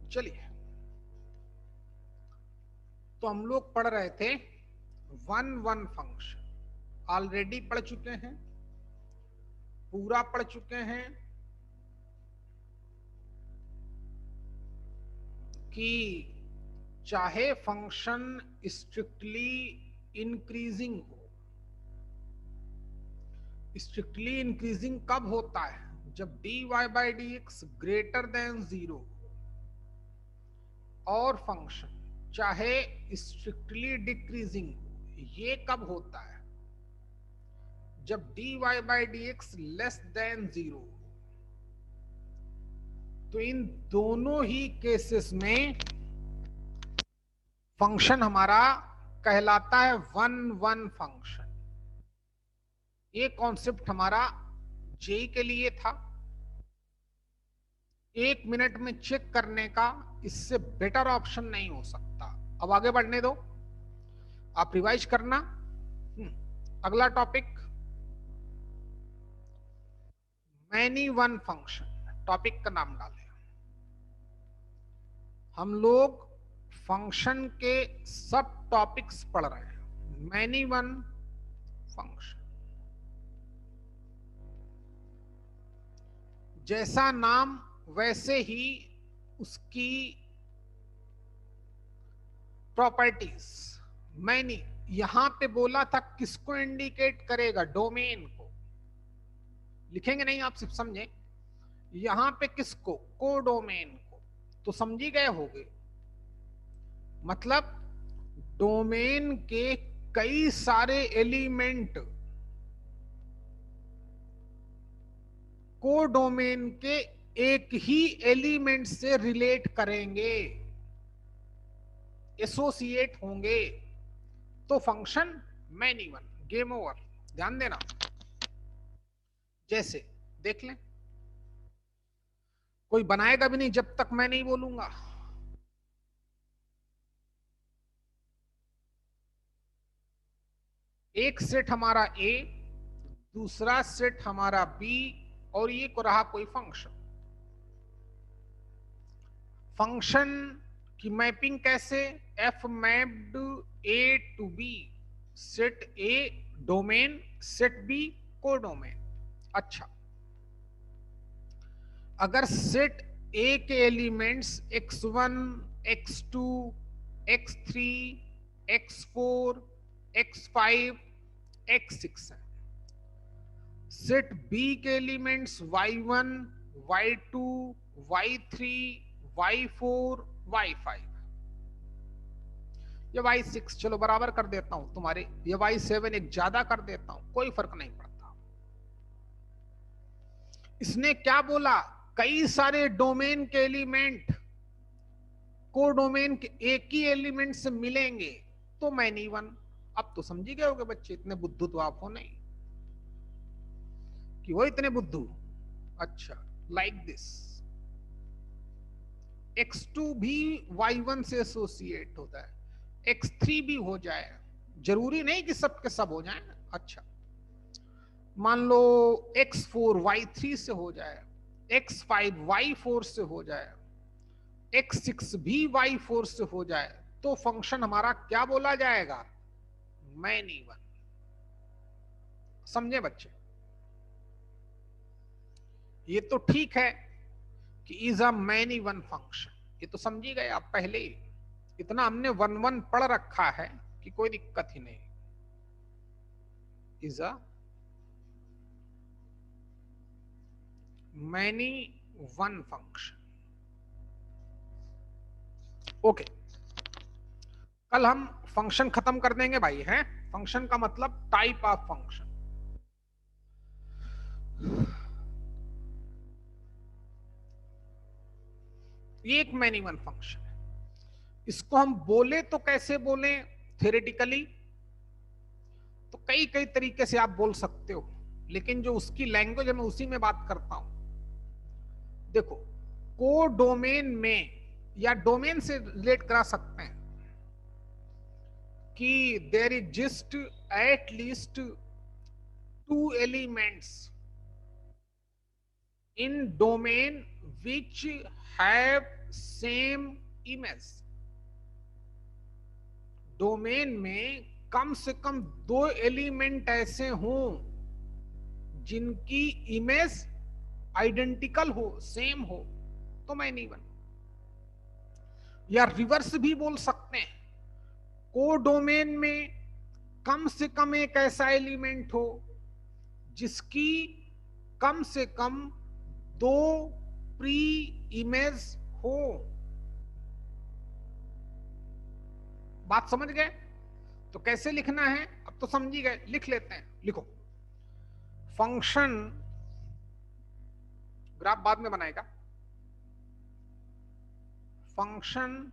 चलिए, तो हम लोग पढ़ रहे थे वन वन फंक्शन। ऑलरेडी पढ़ चुके हैं, पूरा पढ़ चुके हैं कि चाहे फंक्शन स्ट्रिक्टली इंक्रीजिंग हो, स्ट्रिक्टली इंक्रीजिंग कब होता है? जब dy by D x greater than 0 और फंक्शन चाहे स्ट्रिक्टली डिक्रीजिंग हो। ये कब होता है? जब dy by D x less than 0। तो इन दोनों ही केसेस में फंक्शन हमारा कहलाता है वन वन फंक्शन। ये कॉन्सेप्ट हमारा जेई के लिए था। 1 मिनट में चेक करने का इससे बेटर ऑप्शन नहीं हो सकता। अब आगे बढ़ने दो, आप रिवाइज करना। अगला topic many one function. Topic का नाम डालें। हम लोग फंक्शन के सब टॉपिक्स पढ़ रहे हैं। मैनी वन फंक्शन, जैसा नाम वैसे ही उसकी प्रॉपर्टीज। मैनी यहां पे बोला था किसको इंडिकेट करेगा? डोमेन को। लिखेंगे नहीं, आप सिर्फ समझे। यहां पे किसको? कोडोमेन को। तो समझी गए होगे, मतलब डोमेन के कई सारे एलिमेंट कोडोमेन के एक ही एलिमेंट से रिलेट करेंगे, एसोसिएट होंगे, तो function many one. Game over. ध्यान देना। जैसे देख लें, कोई बनाएगा भी नहीं जब तक मैं नहीं बोलूंगा। एक सेट हमारा ए, दूसरा सेट हमारा बी, और ये को रहा कोई फंक्शन। फंक्शन की मैपिंग कैसे? F mapped A to B. Set A domain, set B codomain. अच्छा, अगर सेट ए के elements x1, x2, x3, x4, x5, x6 है, सेट बी के elements y1, y2, y3, y4, y5 या y6, चलो बराबर कर देता हूं तुम्हारे, या y7 एक ज्यादा कर देता हूं, कोई फर्क नहीं पड़ता। इसने क्या बोला? कई सारे डोमेन के एलिमेंट कोडोमेन के एक ही एलिमेंट से मिलेंगे तो मैनी वन। अब तो समझी गए होगे बच्चे, इतने बुद्धू तो आप हो नहीं कि वो इतने बुद्धू। अच्छा, लाइक दिस, x2 भी y1 से एसोसिएट होता है, x3 भी हो जाए, जरूरी नहीं कि सब के सब हो जाए। अच्छा, मान लो x4 y3 से हो जाए, x5 y4 से हो जाए, x6 भी y4 से हो जाए, तो फंक्शन हमारा क्या बोला जाएगा? Many one. समझे बच्चे? ये तो ठीक है कि is a many one function, ये तो समझी गए आप पहले ही। इतना हमने वन वन पढ़ रखा है कि कोई दिक्कत ही नहीं। Is a many one function. Okay, कल हम फंक्शन खत्म कर देंगे भाई, हैं? फंक्शन का मतलब टाइप ऑफ फंक्शन। ये एक मैनी वन फंक्शन है। इसको हम बोले तो कैसे बोले? थ्योरेटिकली तो कई कई तरीके से आप बोल सकते हो, लेकिन जो उसकी लैंग्वेज है मैं उसी में बात करता हूं। देखो, को डोमेन में या डोमेन से रिलेट करा सकते हैं कि there is just at least 2 elements in domain which have same image. Domain में कम से कम 2 एलिमेंट ऐसे हों जिनकी इमेज आइडेंटिकल हो, सेम हो, तो मैनी वन। या रिवर्स भी बोल सकते हैं, कोडोमेन में कम से कम एक ऐसा एलिमेंट हो जिसकी कम से कम 2 प्री इमेज हो। बात समझ गए? तो कैसे लिखना है अब तो समझ ही गए, लिख लेते हैं। लिखो, फंक्शन, ग्राफ बाद में बनाएगा, function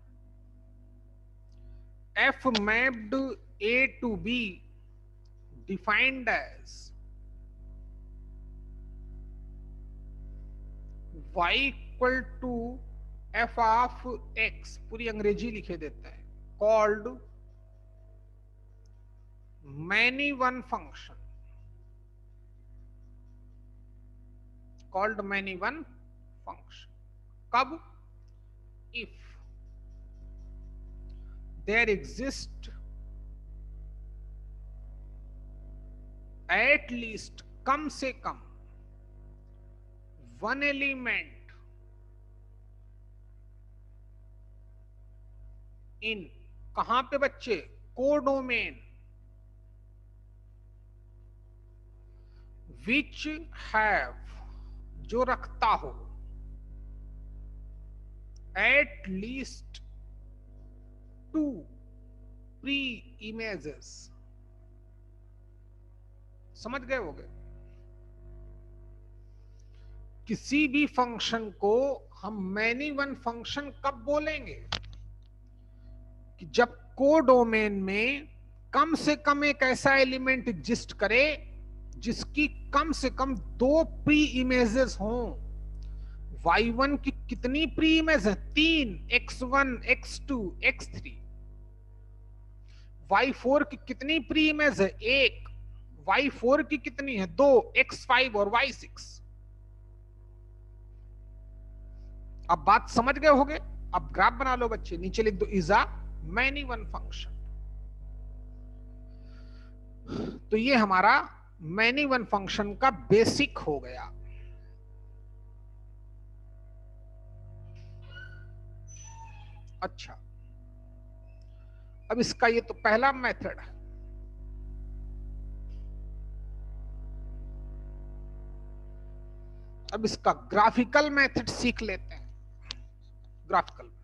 f mapped a to b defined as y equal to f of x, पूरी अंग्रेजी लिखे देते हैं, called many one function, called many one function। कब? if there exist at least, कम से कम, वन एलिमेंट इन, कहां पे बच्चे? कोडोमेन, विच हैव, जो रखता हो, एट लीस्ट 2 प्री इमेजेस। समझ गए होगे? किसी भी फंक्शन को हम मैनी वन फंक्शन कब बोलेंगे? कि जब कोडोमेन में कम से कम एक ऐसा एलिमेंट एग्जिस्ट करे जिसकी कम से कम 2 प्री इमेजेस हों। y1 की कितनी प्री इमेज है? 3, x1, x2, x3। y4 की कितनी प्री इमेज है? 1। y4 की कितनी है? 2, x5 और y6। अब बात समझ गए होगे? अब ग्राफ बना लो बच्चे, नीचे लिख दो is a many one function. तो ये हमारा मैनी वन फंक्शन का बेसिक हो गया। अच्छा, अब इसका ये तो पहला मेथड है। अब इसका ग्राफिकल मेथड सीख लेते हैं। ग्राफिकल मेथड,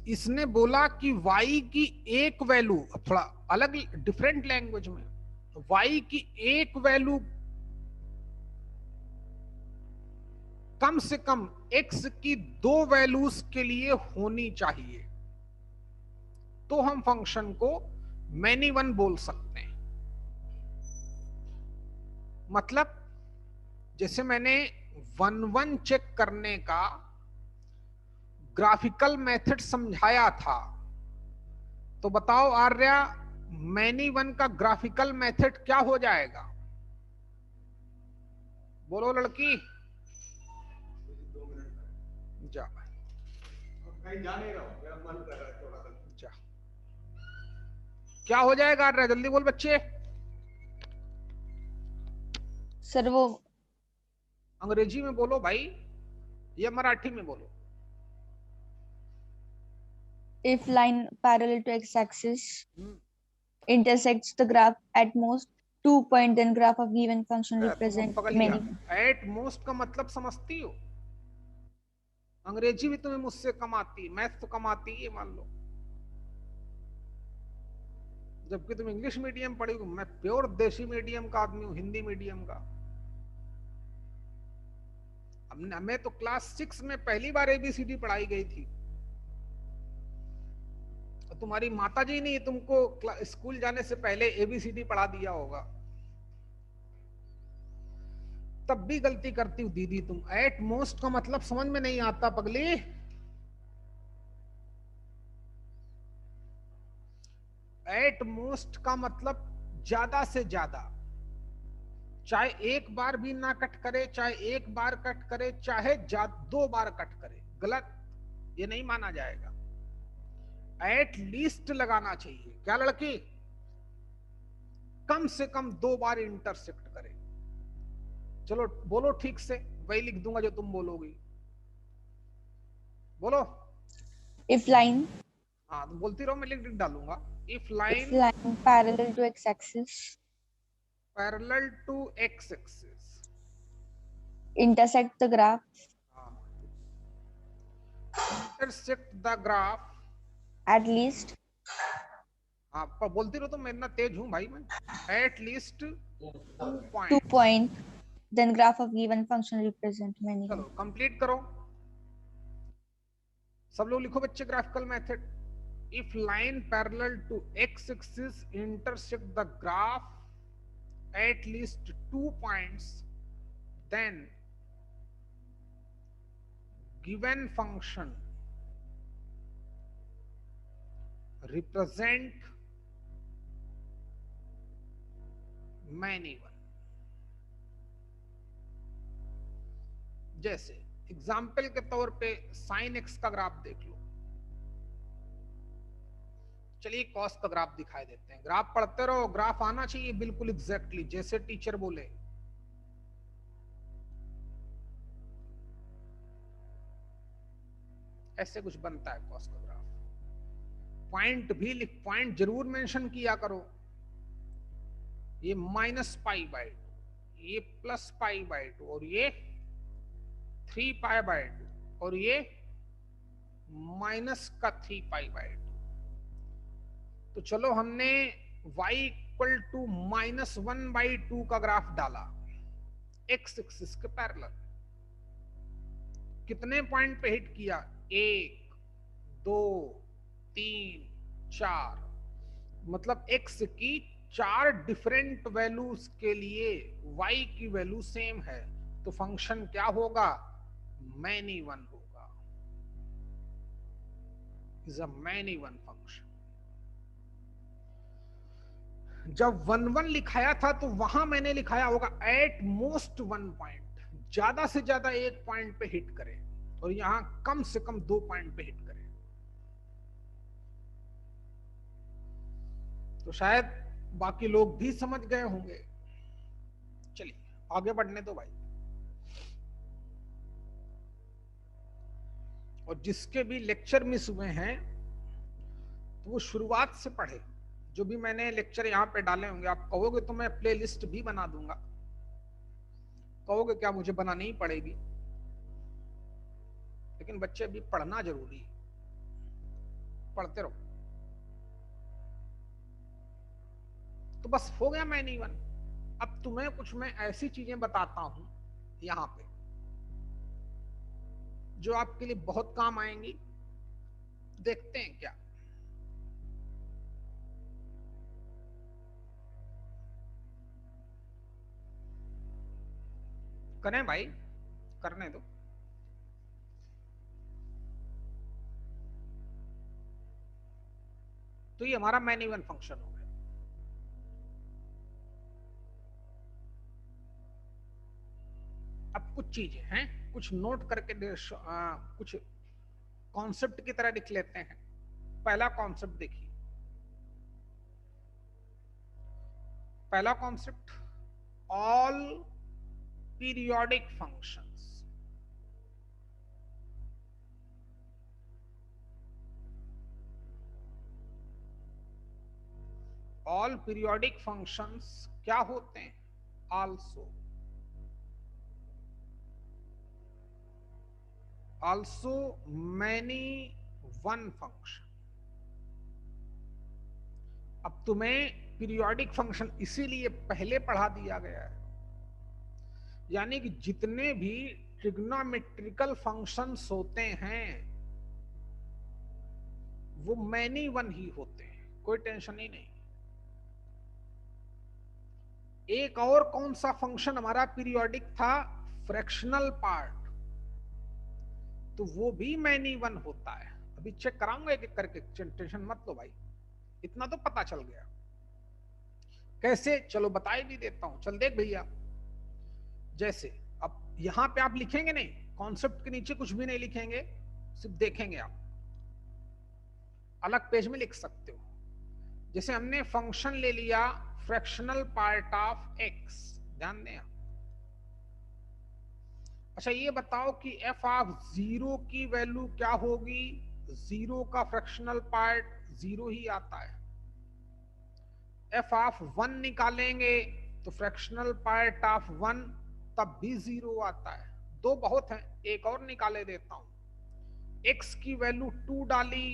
इसने बोला कि y की एक वैल्यू, थोड़ा अलग डिफरेंट लैंग्वेज में, y की एक वैल्यू कम से कम x की 2 वैल्यूज के लिए होनी चाहिए, तो हम फंक्शन को मैनी वन बोल सकते हैं। मतलब जैसे मैंने 1-1 चेक करने का ग्राफिकल मेथड समझाया था, तो बताओ आर्या, मैनी वन का ग्राफिकल मेथड क्या हो जाएगा? बोलो लड़की। जा जाने मेरा मन कर रहा है थोड़ा सा। जा, क्या हो जाएगा आर्या? जल्दी बोल बच्चे। सर वो अंग्रेजी में बोलो भाई, या मराठी में बोलो। if line parallel to x-axis intersects the graph at most 2 point, then graph of given function represent many। At most का मतलब समझती हो? अंग्रेजी भी तुम्हें मुझसे कम आती, मैथ तो कम आती है मान लो, जबकि तुम इंग्लिश मीडियम पढ़ी हो। मैं प्योर देशी मीडियम का आदमी हूं, हिंदी मीडियम का। हमें तो क्लास 6 में पहली बार ABCD पढ़ाई गई थी। तुम्हारी माताजी ने तुमको स्कूल जाने से पहले ABCD पढ़ा दिया होगा, तब भी गलती करती हूँ दीदी तुम। एट मोस्ट का मतलब समझ में नहीं आता पगली। एट मोस्ट का मतलब ज्यादा से ज्यादा, चाहे एक बार भी ना कट करे, चाहे एक बार कट करे, चाहे 2 बार कट करे, गलत, ये नहीं माना जाएगा। एट लीस्ट लगाना चाहिए। क्या लड़की? कम से कम 2 बार इंटरसेक्ट करे। चलो बोलो ठीक से, वही लिख दूंगा जो तुम बोलोगी। बोलो। इफ लाइन, हाँ तुम बोलती रहो, मैं लिख डालूंगा। If line parallel to x axis, parallel to x axis, intersect the graph intersect the graph at least, हाँ पर बोलती रहो, तो मैं इतना तेज हूं भाई मैं। Eight least 2 point, then graph of given function represent many. चलो कंप्लीट करो, सब लोग लिखो बच्चे graphical method. If line parallel to x axis intersect the graph at least 2 points, then given function represent many one। जैसे example के तौर पे साइन एक्स का ग्राफ देख लो। चलिए कॉस का ग्राफ दिखाई देते हैं। ग्राफ पढ़ते रहो, ग्राफ आना चाहिए बिल्कुल एग्जैक्टली जैसे टीचर बोले। ऐसे कुछ बनता है कॉस का ग्राफ। पॉइंट भी लिख, पॉइंट जरूर मेंशन किया करो। ये -π/2, ये +π/2, और ये 3π/2, और ये -3π/2। तो चलो हमने y = -1/2 का ग्राफ डाला एक्स एक्सिस के पैरेलल। कितने पॉइंट पे हिट किया? 1 2 3 4, मतलब x की 4 डिफरेंट वैल्यूज के लिए y की वैल्यू सेम है, तो फंक्शन क्या होगा? मैनी वन होगा। Is a many one function. जब 1 1 लिखाया था तो वहां मैंने लिखाया होगा एट मोस्ट 1 पॉइंट, ज्यादा से ज्यादा 1 पॉइंट पे हिट करे, और यहां कम से कम 2 पॉइंट पे हिट करे। तो शायद बाकी लोग भी समझ गए होंगे। चलिए आगे बढ़ने दो भाई। और जिसके भी लेक्चर मिस हुए हैं तो वो शुरुआत से पढ़े। जो भी मैंने लेक्चर यहाँ पे डाले होंगे, आप कहोगे तो मैं प्ले लिस्ट भी बना दूंगा। कहोगे क्या मुझे बनानी ही पड़ेगी, लेकिन बच्चे अभी पढ़ना जरूरी है, पढ़ते रहो। तो बस हो गया मैनी वन। अब तुम्हें कुछ मैं ऐसी चीजें बताता हूं यहां पे जो आपके लिए बहुत काम आएंगी। देखते हैं क्या। करें भाई, करने दो। तो ये हमारा मैनी वन फंक्शन हो गया। अब कुछ चीजें हैं, कुछ नोट करके कुछ कॉन्सेप्ट की तरह लिख लेते हैं। पहला कॉन्सेप्ट देखिए। पहला concept, all periodic functions all periodic functions क्या होते हैं? also many one function। अब तुम्हें पीरियोडिक फंक्शन इसीलिए पहले पढ़ा दिया गया है, यानी कि जितने भी ट्रिग्नोमेट्रिकल फंक्शंस होते हैं वो मैनी वन ही होते हैं, कोई टेंशन ही नहीं। एक और कौन सा फंक्शन हमारा पीरियोडिक था? फ्रैक्शनल पार्ट, तो वो भी मैनी वन होता है। अभी चेक कराऊंगा एक एक करके, टेंशन मत लो भाई, इतना तो पता चल गया। कैसे? चलो बता ही भी देता हूं। चल देख भैया, जैसे अब यहां पे आप लिखेंगे नहीं, कॉन्सेप्ट के नीचे कुछ भी नहीं लिखेंगे, सिर्फ देखेंगे आप, अलग पेज में लिख सकते हो। जैसे हमने फंक्शन ले लिया फ्रैक्शनल पार्ट ऑफ एक्स, ध्यान दें आप। अच्छा ये बताओ कि एफ ऑफ 0 की वैल्यू क्या होगी? 0 का फ्रैक्शनल पार्ट 0 ही आता है। एफ ऑफ 1 निकालेंगे तो फ्रैक्शनल पार्ट ऑफ 1 तब भी 0 आता है। दो बहुत हैं, एक और निकाले देता हूं। x की वैल्यू 2 डाली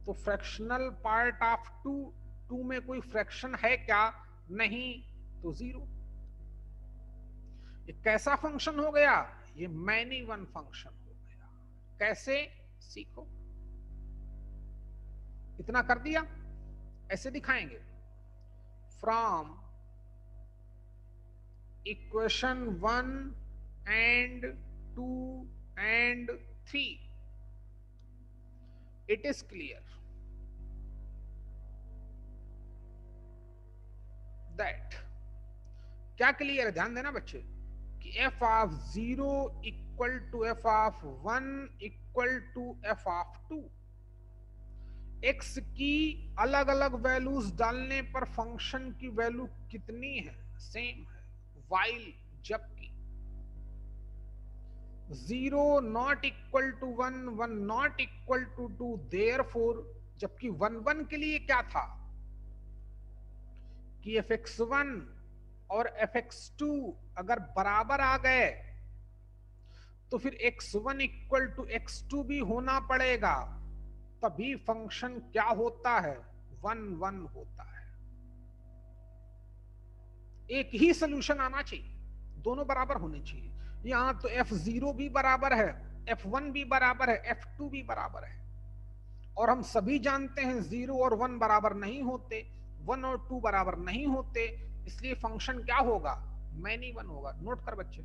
तो फ्रैक्शनल पार्ट ऑफ 2 में कोई फ्रैक्शन है क्या? नहीं, तो 0। ये कैसा फंक्शन हो गया? ये मैनी वन फंक्शन हो गया। कैसे? सीखो। इतना कर दिया, ऐसे दिखाएंगे। From equation 1 and 2 and 3 it is clear that, क्या क्लियर है? ध्यान देना बच्चे कि f of 0 equal to f of 1 equal to f of 2। x की अलग अलग वैल्यूज डालने पर फंक्शन की वैल्यू कितनी है? सेम है। वाइल जबकि 0 not equal to 1, 1 not equal to 2, therefore जबकि 1 1 के लिए क्या था कि fx1 और fx2 अगर बराबर आ गए तो फिर x1 इक्वल टू x2 भी होना पड़ेगा, तभी फंक्शन क्या होता है? 1 1 होता है। एक ही सोल्यूशन आना चाहिए, दोनों बराबर होने चाहिए। यहां तो f0 भी बराबर है, f1 भी बराबर है, f2 भी बराबर है, और हम सभी जानते हैं 0 और 1 बराबर नहीं होते, 1 और 2 बराबर नहीं होते, इसलिए फंक्शन क्या होगा? मैनी वन होगा। नोट कर बच्चे,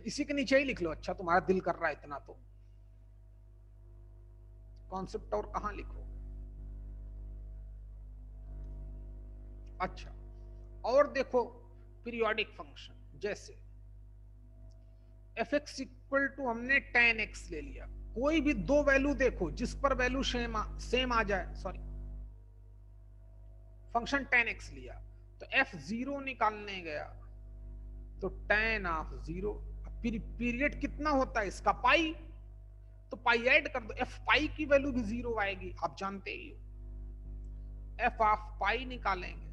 इसी के नीचे ही लिख लो। अच्छा तुम्हारा दिल कर रहा है इतना तो कॉन्सेप्ट और कहां लिखो। अच्छा और देखो पीरियोडिक फंक्शन, जैसे fx इक्वल टू हमने tan x ले लिया, कोई भी दो वैल्यू देखो जिस पर वैल्यू सेम आ जाए, सॉरी फंक्शन tan x लिया तो f0 निकालने गया तो tan ऑफ 0, पीरियड कितना होता है इसका? पाई, तो पाई ऐड कर दो, f पाई की वैल्यू भी 0 आएगी, आप जानते ही हो। f ऑफ पाई निकालेंगे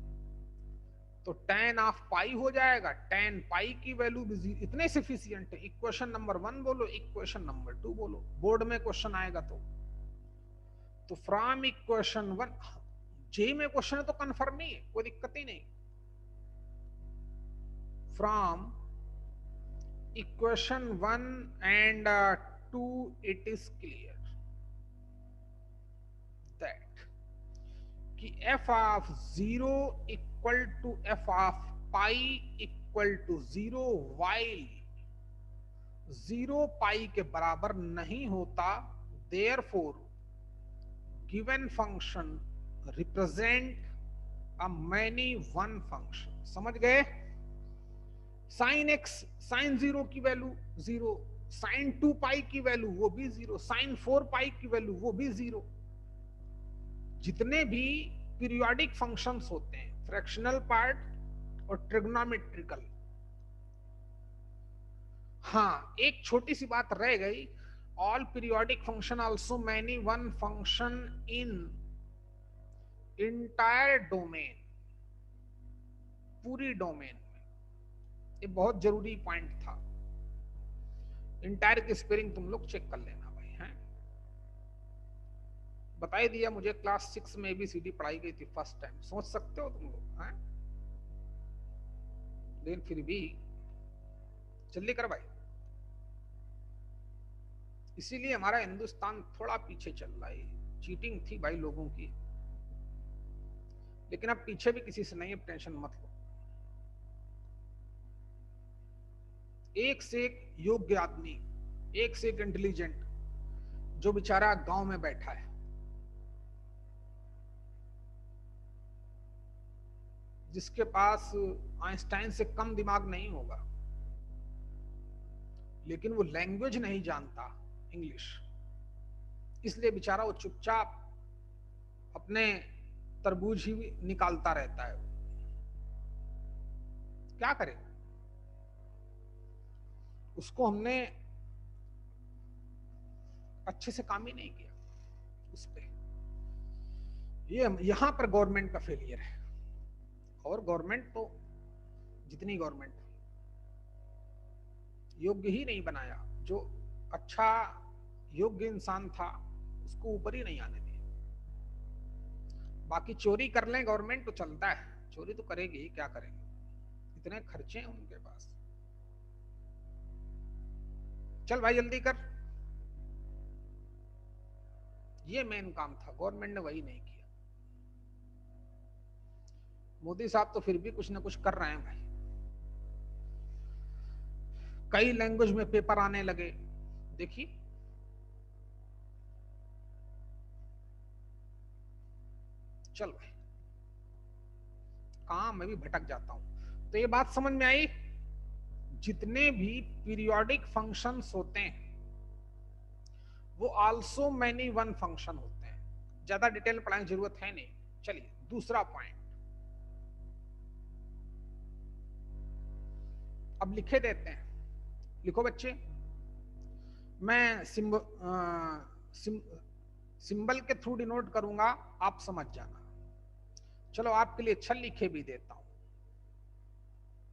तो tan ऑफ पाई हो जाएगा, tan पाई की वैल्यू भी 0। इतने सफिशिएंट है। इक्वेशन नंबर 1 बोलो, इक्वेशन नंबर 2 बोलो, बोर्ड में क्वेश्चन आएगा तो फ्रॉम इक्वेशन 1, जे में क्वेश्चन है तो कंफर्म नहीं है, कोई दिक्कत ही नहीं। From equation 1 and 2 it is clear that कि f of 0 equal to f of pi equal to 0 while 0 पाई के बराबर नहीं होता, therefore given function represent a many one function। समझ गए? साइन x, साइन 0 की वैल्यू 0, साइन 2 पाई की वैल्यू वो भी 0, साइन 4 पाई की वैल्यू वो भी 0। जितने भी पीरियोडिक फंक्शंस होते हैं, फ्रैक्शनल पार्ट और ट्रिग्नोमेट्रिकल। हाँ एक छोटी सी बात रह गई, all periodic function also many one function in entire domain, पूरी डोमेन। ये बहुत जरूरी पॉइंट था। इंटायर की स्पेलिंग तुम लोग चेक कर लेना भाई, हैं? बताई दिया मुझे, क्लास 6 में ABCD पढ़ाई गई थी फर्स्ट टाइम, सोच सकते हो तुम लोग, हैं? लेकिन फिर भी जल्दी कर भाई, इसीलिए हमारा हिंदुस्तान थोड़ा पीछे चल रहा है। चीटिंग थी भाई लोगों की, लेकिन अब पीछे भी किसी से नहीं, अब टेंशन मत लो। एक से एक योग्य आदमी, एक से एक इंटेलिजेंट, जो बेचारा गांव में बैठा है, जिसके पास आइंस्टाइन से कम दिमाग नहीं होगा, लेकिन वो लैंग्वेज नहीं जानता इंग्लिश, इसलिए बेचारा वो चुपचाप अपने तरबूज ही निकालता रहता है। क्या करे, उसको हमने अच्छे से काम ही नहीं किया उस पे। ये यहां पर गवर्नमेंट का फेलियर है। और गवर्नमेंट तो जितनी गवर्नमेंट योग्य ही नहीं बनाया, जो अच्छा योग्य इंसान था उसको ऊपर ही नहीं आने दिया। बाकी चोरी कर लें गवर्नमेंट तो चलता है, चोरी तो करेगी ही, क्या करेंगे, इतने खर्चे हैं उनके पास। चल भाई जल्दी कर, ये मेन काम था, गवर्नमेंट ने वही नहीं किया। मोदी साहब तो फिर भी कुछ ना कुछ कर रहे हैं भाई, कई लैंग्वेज में पेपर आने लगे, देखिए चल भाई, कहां मैं भी भटक जाता हूं। तो ये बात समझ में आई, जितने भी पीरियोडिक फंक्शंस होते हैं वो आल्सो मैनी वन फंक्शन होते हैं। ज्यादा डिटेल पढ़ाने की जरूरत है नहीं। चलिए दूसरा पॉइंट अब लिखे देते हैं, लिखो बच्चे। मैं सिंबल के थ्रू डिनोट करूंगा, आप समझ जाना। चलो आपके लिए अच्छा लिखे भी देता हूं।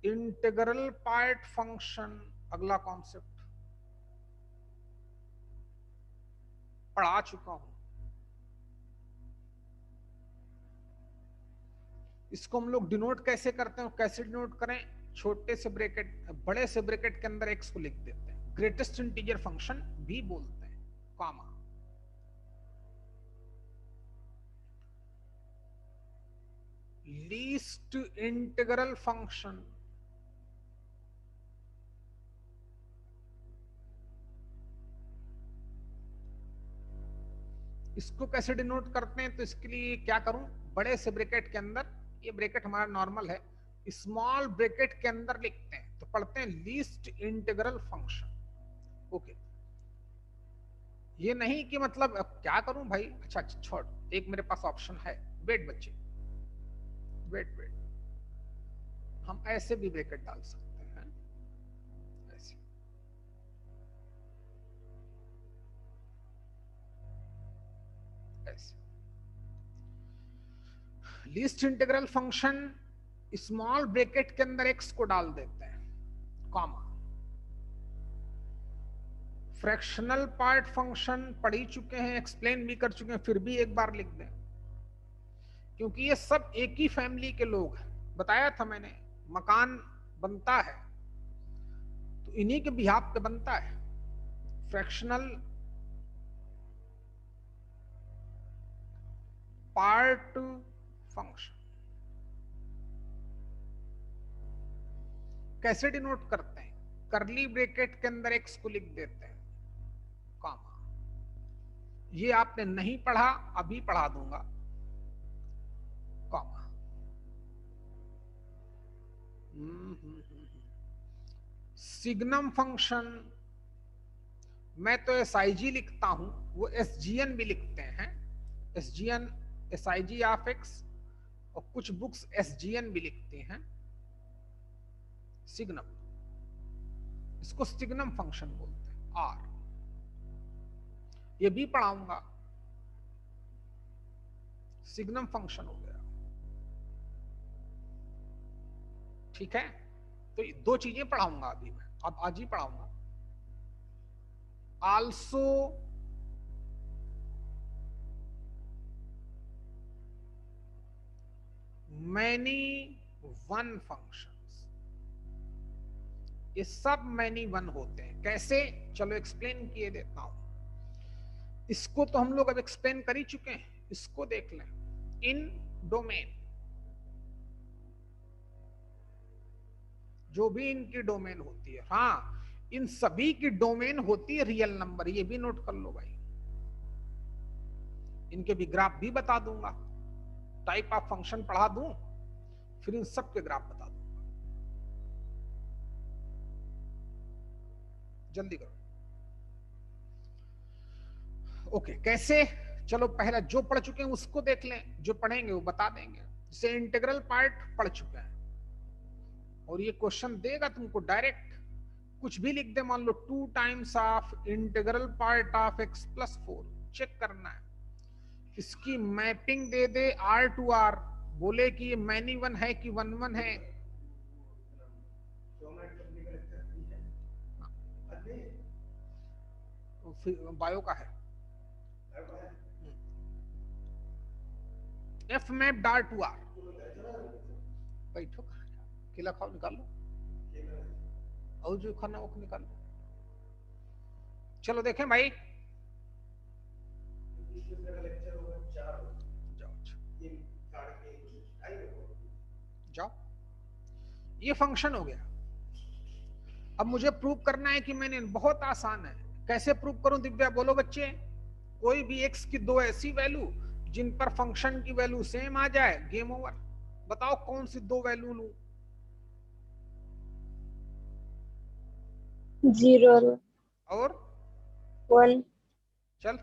इंटीग्रल पार्ट फंक्शन, अगला कॉन्सेप्ट पढ़ा चुका हूं। इसको हम लोग डिनोट कैसे करते हैं, कैसे डिनोट करें, छोटे से ब्रैकेट बड़े से ब्रैकेट के अंदर एक्स को लिख देते हैं, ग्रेटेस्ट इंटीजर फंक्शन भी बोलते हैं, कॉमा। लीस्ट इंटीग्रल फंक्शन, इसको कैसे डिनोट करते हैं, तो इसके लिए क्या करूं, बड़े से ब्रैकेट के अंदर, ये ब्रैकेट हमारा नॉर्मल है, स्मॉल ब्रैकेट के अंदर लिखते हैं, तो पढ़ते हैं लीस्ट इंटीग्रल फंक्शन। ओके, ये नहीं कि मतलब अब क्या करूं भाई, अच्छा छोड़, एक मेरे पास ऑप्शन है, वेट बच्चे, वेट वेट, हम ऐसे भी ब्रैकेट डाल सकते हैं, ऐसे ऐसे। Least integral function small bracket के अंदर एक्स को डाल देते हैं, कॉमा। फ्रैक्शनल पार्ट फंक्शन पढ़ ही चुके हैं, एक्सप्लेन भी कर चुके हैं, फिर भी एक बार लिख दें, क्योंकि ये सब एक ही फैमिली के लोग हैं। बताया था मैंने, मकान बनता है तो इन्हीं के बिहाफ पे बनता है। फ्रैक्शनल पार्ट फंक्शन कैसे डिनोट करते हैं, करली ब्रैकेट के अंदर एक्स को लिख देते हैं, कॉमा। ये आपने नहीं पढ़ा, अभी पढ़ा दूंगा, कॉमा। सिग्नम फंक्शन, मैं तो SIG लिखता हूं, वो SGN भी लिखते हैं, SGN SIG ऑफ एक्स, और कुछ बुक्स SGN भी लिखते हैं, सिग्नम, इसको सिग्नम फंक्शन बोलते हैं, आर, ये भी पढ़ाऊंगा, सिग्नम फंक्शन हो गया, ठीक है। तो ये दो चीजें पढ़ाऊंगा अभी मैं, अब आज ही पढ़ाऊंगा। आल्सो मैनी वन फंक्शंस, ये सब मैनी वन होते हैं। कैसे, चलो एक्सप्लेन किए देता हूं। इसको तो हम लोग अब एक्सप्लेन कर ही चुके हैं, इसको देख लें। इन डोमेन, जो भी इनकी डोमेन होती है, हाँ इन सभी की डोमेन होती है रियल नंबर, ये भी नोट कर लो भाई। इनके भी ग्राफ भी बता दूंगा, टाइप ऑफ फंक्शन पढ़ा दूं, फिर इन सब के ग्राफ बता दूंगा। जल्दी करो। ओके, कैसे? चलो पहला जो पढ़ चुके हैं उसको देख लें, जो पढ़ेंगे वो बता देंगे। जैसे इंटीग्रल पार्ट पढ़ चुके हैं और ये क्वेश्चन देगा तुमको डायरेक्ट, कुछ भी लिख दे, मान लो 2 times of integral part of x plus 4, check करना है। इसकी मैपिंग दे दे R टू R, बोले कि ये मैनी वन है कि वन वन है। बायो का है, एफ मैप डार टू आर। बैठो, केला खाओ, निकाल लो, और जो खाना वो निकाल लो। चलो देखें भाई, जाओ, ये फंक्शन हो गया। अब मुझे प्रूव करना है कि मैंने, बहुत आसान है, कैसे प्रूव करूं? दिव्या बोलो बच्चे। कोई भी x की दो ऐसी वैल्यू जिन पर फंक्शन की वैल्यू सेम आ जाए, गेम ओवर। बताओ कौन सी दो वैल्यू लूं? 0 और 1। चल,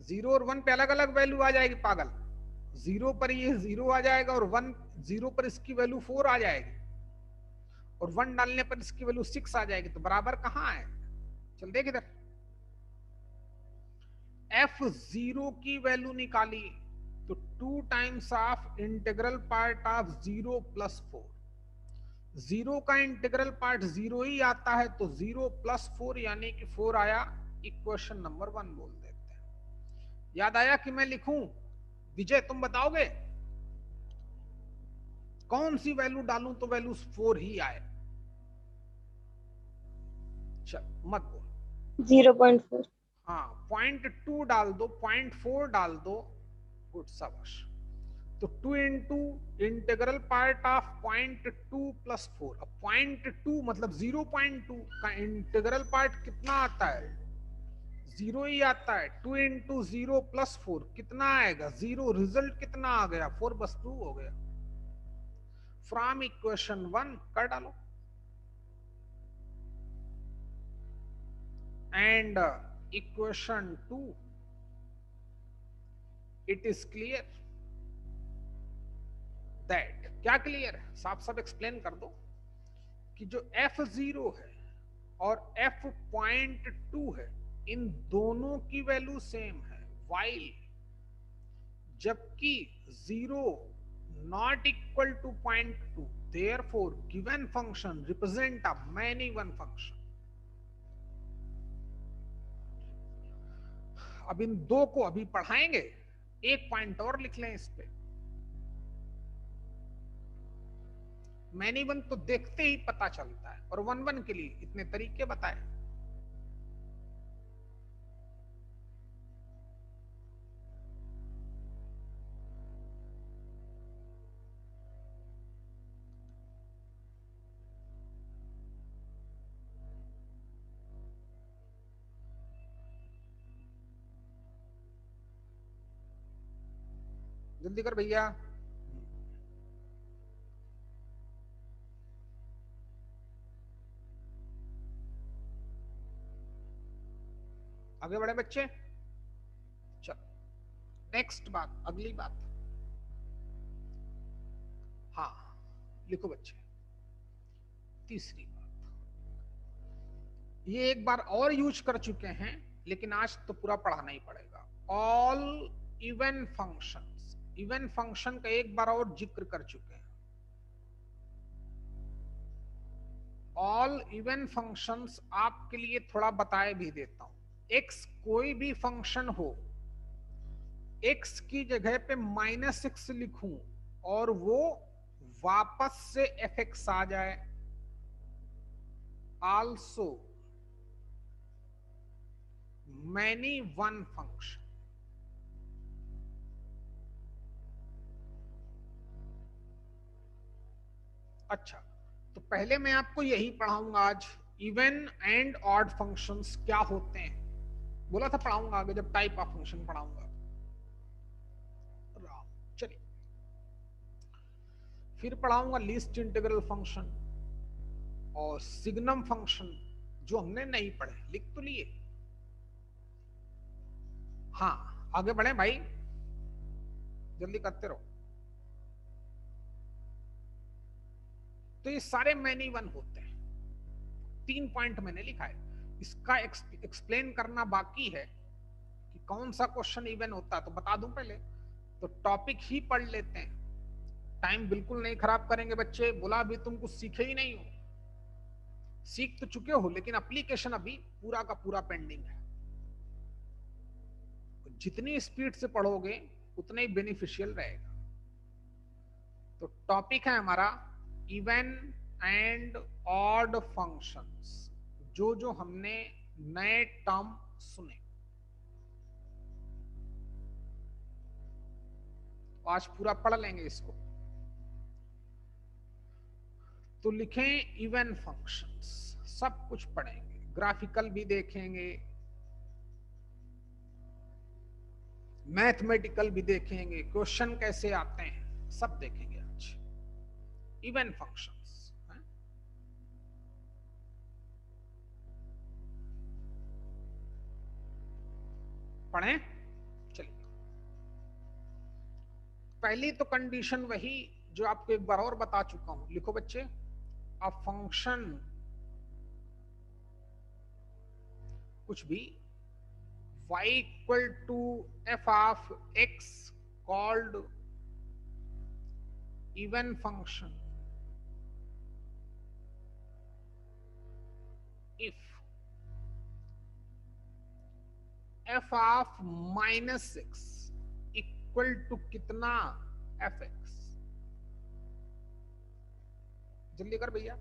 0 और 1 पे अलग अलग वैल्यू आ जाएगी पागल। 0 पर ये 0 आ जाएगा और 0 पर इसकी वैल्यू 4 आ जाएगी, और 1 डालने पर इसकी वैल्यू 6 आ जाएगी। तो बराबर कहां है? चल देख इधर, f0 की वैल्यू निकाली तो 2 times of integral part of 0 plus 4। 0 का इंटीग्रल पार्ट 0 ही आता है, तो 0 प्लस 4 यानी कि 4 आया। इक्वेशन नंबर 1 बोल देते हैं। याद आया कि मैं लिखूं? विजय तुम बताओगे कौन सी वैल्यू डालूं तो वैल्यू 4 ही आए? चल मत बोल। 0.4। हाँ, 0.2 डाल दो, 0.4 डाल दो, गुड, शाबाश। तो 2 into integral part of 0.2 plus 4। अब 0.2 मतलब 0.2 का इंटीग्रल पार्ट कितना आता है? 0 ही आता है। 2 इंटू 0 प्लस 4 कितना आएगा? 0। रिजल्ट कितना आ गया? 4 बस 2 हो गया। फ्रॉम इक्वेशन 1 कर डालो, and equation 2, it is clear that, क्या क्लियर है? साफ साफ एक्सप्लेन कर दो कि जो f0 है और f.2 है, इन दोनों की वैल्यू सेम है, while जबकि 0 not equal to 0.2, therefore given function represent a many one function। अब इन दो को अभी पढ़ाएंगे, एक पॉइंट और लिख लें इस पे। मैनी वन तो देखते ही पता चलता है, और वन वन के लिए इतने तरीके बताए। जल्दी कर भैया। आगे बढ़े बच्चे। चलो नेक्स्ट बात, अगली बात। हाँ लिखो बच्चे, तीसरी बात, ये एक बार और यूज कर चुके हैं लेकिन आज तो पूरा पढ़ाना ही पड़ेगा। All even functions, even function का एक बार और जिक्र कर चुके हैं। ऑल इवन फंक्शंस आपके लिए थोड़ा बताए भी देता हूं। एक्स कोई भी फंक्शन हो, एक्स की जगह पे -6 लिखूं और वो वापस से fx आ जाए, आल्सो मैनी वन फंक्शन। अच्छा, तो पहले मैं आपको यही पढ़ाऊंगा आज, इवन एंड ऑड फंक्शंस क्या होते हैं। बोला था पढ़ाऊंगा आगे जब टाइप ऑफ फंक्शन पढ़ाऊंगा। चलिए, फिर पढ़ाऊंगा लीस्ट इंटीग्रल फंक्शन और सिग्नम फंक्शन, जो हमने नहीं पढ़े। लिख तो लिए? हाँ, आगे बढ़े भाई, जल्दी करते रहो। तो ये सारे मैनी वन होते हैं। 3 पॉइंट मैंने लिखा है, इसका एक्सप्लेन करना बाकी है कि कौन सा क्वेश्चन इवन होता है। तो बता दूं पहले, तो टॉपिक ही पढ़ लेते हैं, टाइम बिल्कुल नहीं खराब करेंगे बच्चे। बोला अभी तुम कुछ सीखे ही नहीं हो, सीख तो चुके हो लेकिन एप्लीकेशन अभी पूरा का पूरा पेंडिंग है। जितनी स्पीड से पढ़ोगे उतना ही बेनिफिशियल रहेगा। तो टॉपिक है हमारा इवन एंड ऑड फंक्शंस, जो जो हमने नए टर्म सुने। आज पूरा पढ़ लेंगे इसको। तो लिखें इवन फंक्शंस, सब कुछ पढ़ेंगे, ग्राफिकल भी देखेंगे, मैथमेटिकल भी देखेंगे, क्वेश्चन कैसे आते हैं सब देखेंगे आज। इवन फंक्शंस पढ़ें। चलिए, पहली तो कंडीशन वही जो आपको एक बार और बता चुका हूं। लिखो बच्चे, अ फंक्शन कुछ भी y equal to f of x called even function if f of -6 equal to कितना fx। जल्दी कर भैया।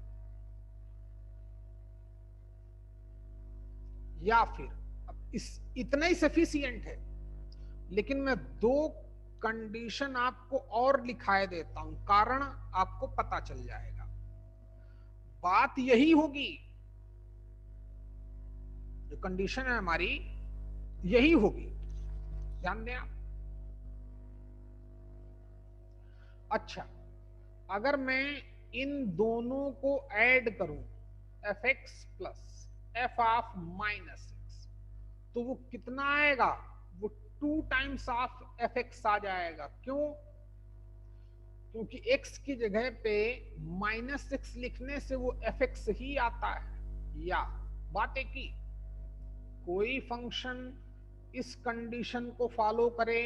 या फिर अब इस इतना ही सफिशिएंट है, लेकिन मैं 2 कंडीशन आपको और लिखाए देता हूं, कारण आपको पता चल जाएगा। बात यही होगी, जो कंडीशन है हमारी यही होगी, ध्यान दें आप। अच्छा, अगर मैं इन दोनों को ऐड करूं, fx प्लस f ऑफ -6, तो वो कितना आएगा? वो 2 टाइम्स ऑफ fx आ जाएगा। क्यों? क्योंकि x की जगह पे -6 लिखने से वो fx ही आता है। या बात एक ही, कोई फंक्शन इस कंडीशन को फॉलो करे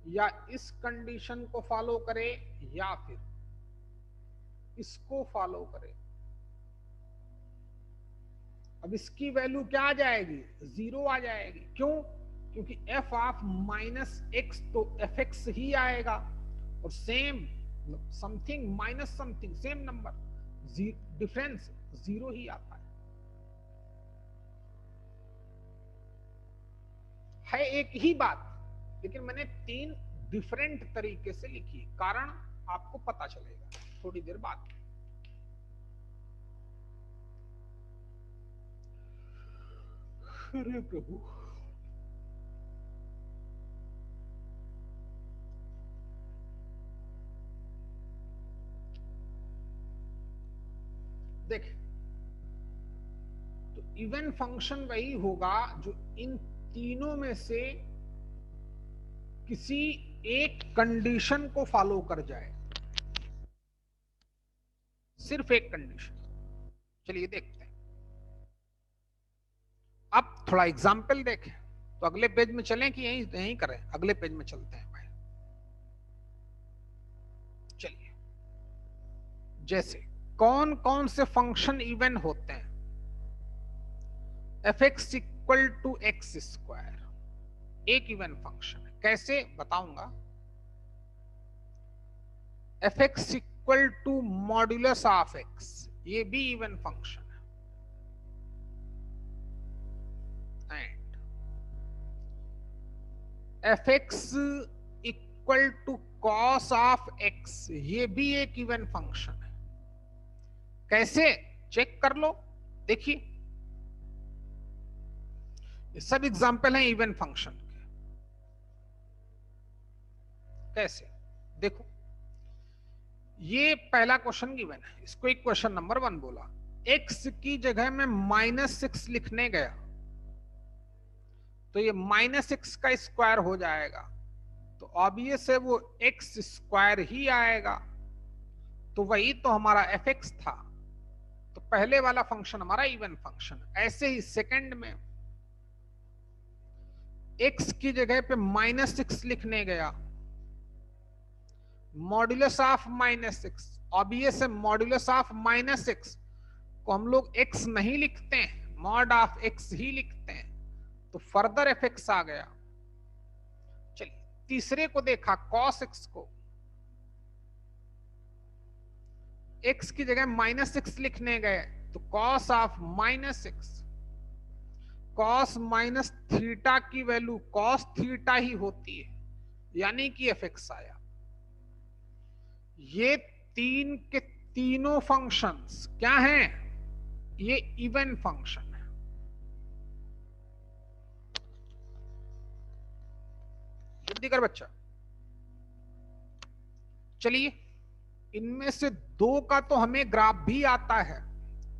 या इस कंडीशन को फॉलो करे या फिर इसको फॉलो करे, अब इसकी वैल्यू क्या आ जाएगी? 0 आ जाएगी। क्यों? क्योंकि f ऑफ -x तो fx ही आएगा, और same something minus something same number, difference 0 ही आता है एक ही बात, लेकिन मैंने 3 डिफरेंट तरीके से लिखी, कारण आपको पता चलेगा थोड़ी देर बाद। अरे प्रभु, देख, तो इवन फंक्शन वही होगा जो इन तीनों में से किसी एक कंडीशन को फॉलो कर जाए, सिर्फ एक कंडीशन। चलिए देखते हैं। अब थोड़ा एग्जाम्पल देखें, तो अगले पेज में चलें कि यहीं यहीं करें? अगले पेज में चलते हैं भाई। चलिए, जैसे कौन कौन से फंक्शन इवन होते हैं? fx equal to x square एक इवन फंक्शन है। कैसे बताऊंगा। fx equal to modulus of x, ये भी इवन फंक्शन है। And fx equal to cos of x, ये भी एक इवन फंक्शन है। कैसे? चेक कर लो, देखिए, ये सब एग्जाम्पल हैं इवन फंक्शन के। कैसे? देखो, ये पहला क्वेश्चन गिवन है, इसको एक क्वेश्चन नंबर 1 बोला। x की जगह में -6 लिखने गया तो ये -6 का स्क्वायर हो जाएगा, तो ऑब्वियस है वो x स्क्वायर ही आएगा, तो वही तो हमारा fx था। तो पहले वाला फंक्शन हमारा इवन फंक्शन। ऐसे ही सेकंड में x की जगह पे -6 लिखने गया, मॉड्यूलस ऑफ -6, ऑब्वियस है मॉड्यूलस ऑफ -6 को हम लोग x नहीं लिखते हैं, मॉड ऑफ x ही लिखते हैं, तो फर्दर fx आ गया। चलिए तीसरे को देखा, cos x को, x की जगह -6 लिखने गए तो cos of -6, cos minus theta की वैल्यू cos थीटा ही होती है, यानी कि fx आया। ये तीन के तीनों फंक्शंस क्या हैं? ये इवन फंक्शन है। जल्दी कर बच्चा। चलिए इनमें से 2 का तो हमें ग्राफ भी आता है,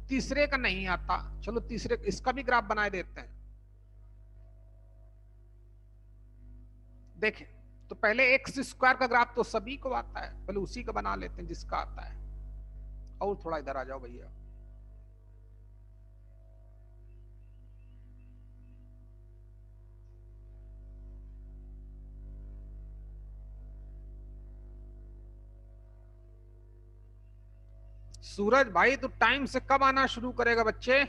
तीसरे का नहीं आता। चलो तीसरे इसका भी ग्राफ बनाए देते हैं। देखें तो पहले एक्स स्क्वायर का ग्राफ तो सभी को आता है, पहले उसी का बना लेते हैं जिसका आता है। और थोड़ा इधर आ जाओ भैया। सूरज भाई तो टाइम से कब आना शुरू करेगा बच्चे?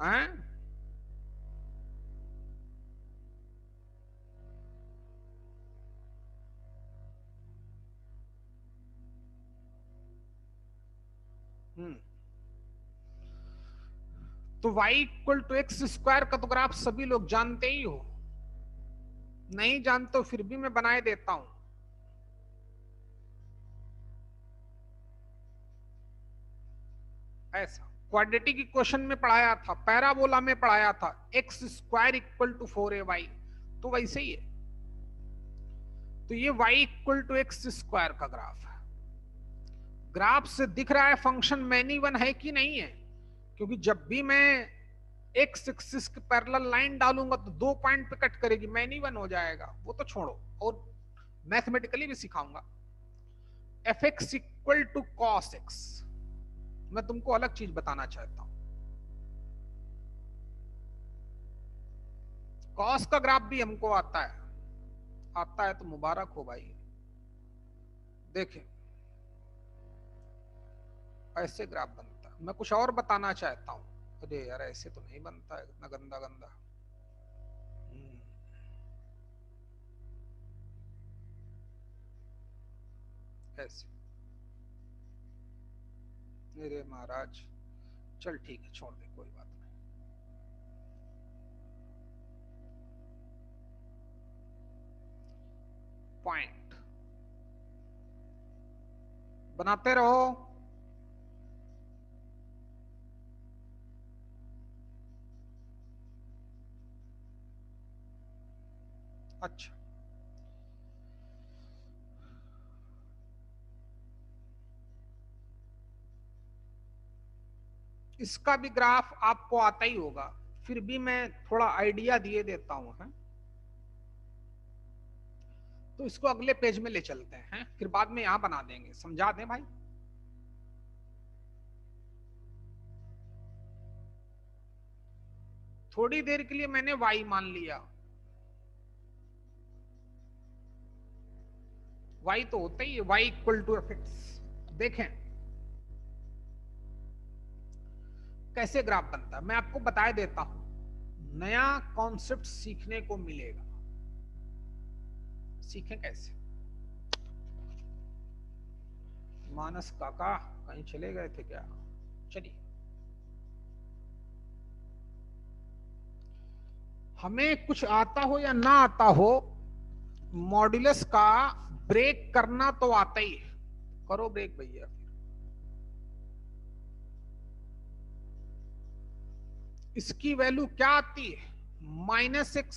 हैं? तो y equal to x square का तो ग्राफ सभी लोग जानते ही हो, नहीं जानते तो फिर भी मैं बनाए देता हूं। ऐसा क्वाड्रेटिक इक्वेशन में पढ़ाया था, पैराबोला में पढ़ाया था, x square equal to 4ay, तो वैसे ही है। तो ये y equal to x square का ग्राफ है। ग्राफ से दिख रहा है फंक्शन मैनी वन है कि नहीं है, क्योंकि जब भी मैं एक्स एक्सिस के पैरेलल लाइन डालूंगा तो 2 पॉइंट पे कट करेगी, मैनी वन हो जाएगा। वो तो छोड़ो, और मैथमेटिकली भी सिखाऊंगा। F x equal to cos x, मैं तुमको अलग चीज बताना चाहता हूं। कॉस का ग्राफ भी हमको आता है, आता है तो मुबारक हो भाई। देखें ऐसे ग्राफ बनता है। मैं कुछ और बताना चाहता हूं। अरे यार ऐसे तो नहीं बनता है, इतना गंदा गंदा। ऐसे मेरे महाराज, चल ठीक है छोड़ दे, कोई बात नहीं। पॉइंट बनाते रहो। अच्छा इसका भी ग्राफ आपको आता ही होगा, फिर भी मैं थोड़ा आइडिया दिए देता हूं, है? तो इसको अगले पेज में ले चलते हैं, फिर बाद में यहां बना देंगे, समझा दें भाई। थोड़ी देर के लिए मैंने y मान लिया, y तो होता ही है, y equal to f x. देखें कैसे ग्राफ बनता है, मैं आपको बताया देता हूं, नया कॉन्सेप्ट सीखने को मिलेगा। सीखें कैसे? मानस काका कहीं चले गए थे क्या? चलिए, हमें कुछ आता हो या ना आता हो, मॉड्यूलस का ब्रेक करना तो आता ही है। करो ब्रेक भैया। इसकी वैल्यू क्या आती है? -6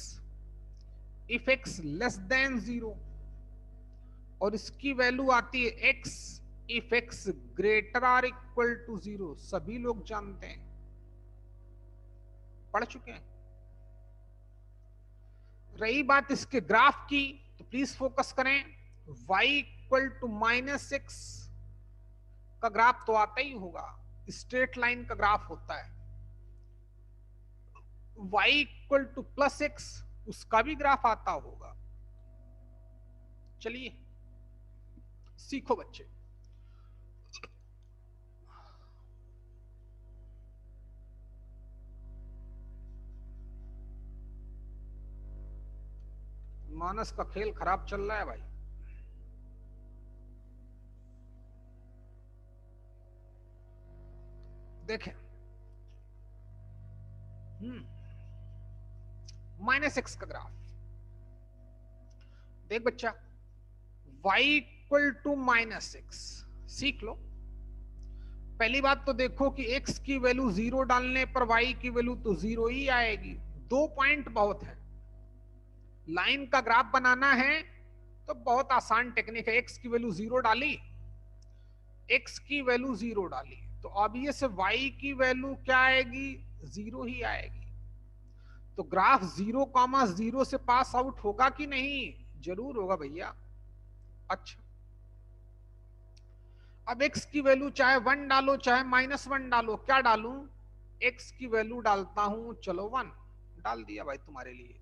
इफ x लेस देन 0। और इसकी वैल्यू आती है x if x greater or equal to 0। सभी लोग जानते हैं, पढ़ चुके हैं। रही बात इसके ग्राफ की, तो प्लीज फोकस करें। y इक्वल टू -x का ग्राफ तो आता ही होगा, स्ट्रेट लाइन का ग्राफ होता है। y इक्वल टू +x उसका भी ग्राफ आता होगा। चलिए सीखो बच्चे। मानस का खेल खराब चल रहा है भाई। देखें, -x का ग्राफ देख बच्चा, y इक्वल टू -x सीख लो। पहली बात तो देखो कि x की वैल्यू 0 डालने पर y की वैल्यू तो 0 ही आएगी। 2 पॉइंट बहुत है। लाइन का ग्राफ बनाना है तो बहुत आसान टेक्निक है। x की वैल्यू 0 डाली, x की वैल्यू 0 डाली, तो ऑब्वियस y की वैल्यू क्या आएगी? 0 ही आएगी। तो ग्राफ 0,0 से पास आउट होगा कि नहीं? जरूर होगा भैया। अच्छा, अब x की वैल्यू चाहे 1 डालो चाहे -1 डालो, क्या डालूं? x की वैल्यू डालता हूं, चलो 1 डाल दिया भाई तुम्हारे लिए।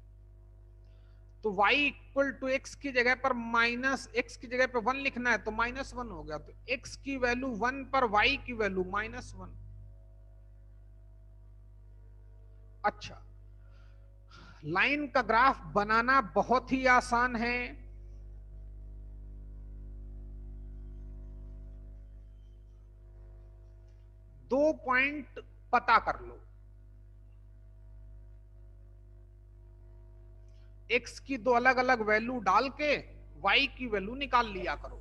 तो y इक्वल टू x की जगह पर -x की जगह पर 1 लिखना है तो -1 हो गया। तो x की वैल्यू 1 पर y की वैल्यू -1। अच्छा, लाइन का ग्राफ बनाना बहुत ही आसान है। दो पॉइंट पता कर लो। x की दो अलग अलग वैल्यू डाल के y की वैल्यू निकाल लिया करो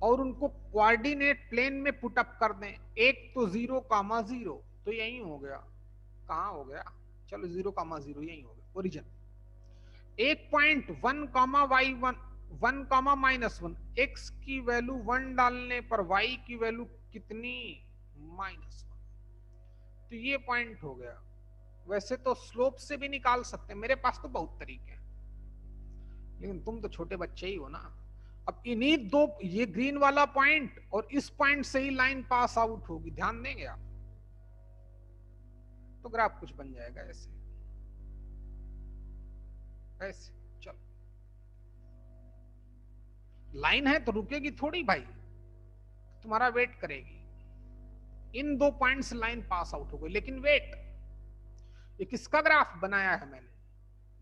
और उनको कोऑर्डिनेट प्लेन में पुटअप कर दें। एक तो 0,0 तो यही हो गया। कहां हो गया? चलो 0,0 यही हो गया ओरिजिन। 1.1,y1 1,-1 x की वैल्यू 1 डालने पर y की वैल्यू कितनी? -1। तो ये पॉइंट हो गया। वैसे तो स्लोप से भी निकाल सकते हैं, मेरे पास तो बहुत तरीके हैं, लेकिन तुम तो छोटे बच्चे ही हो ना। अब इन्हीं दो, ये ग्रीन वाला पॉइंट और इस पॉइंट से ही लाइन पास आउट होगी, ध्यान देंगे आप, तो ग्राफ कुछ बन जाएगा ऐसे ऐसे। चलो, लाइन है तो रुकेगी थोड़ी भाई, तुम्हारा वेट करेगी। इन दो पॉइंट से लाइन पास आउट हो गई, लेकिन वेट, ये किसका ग्राफ बनाया है मैंने?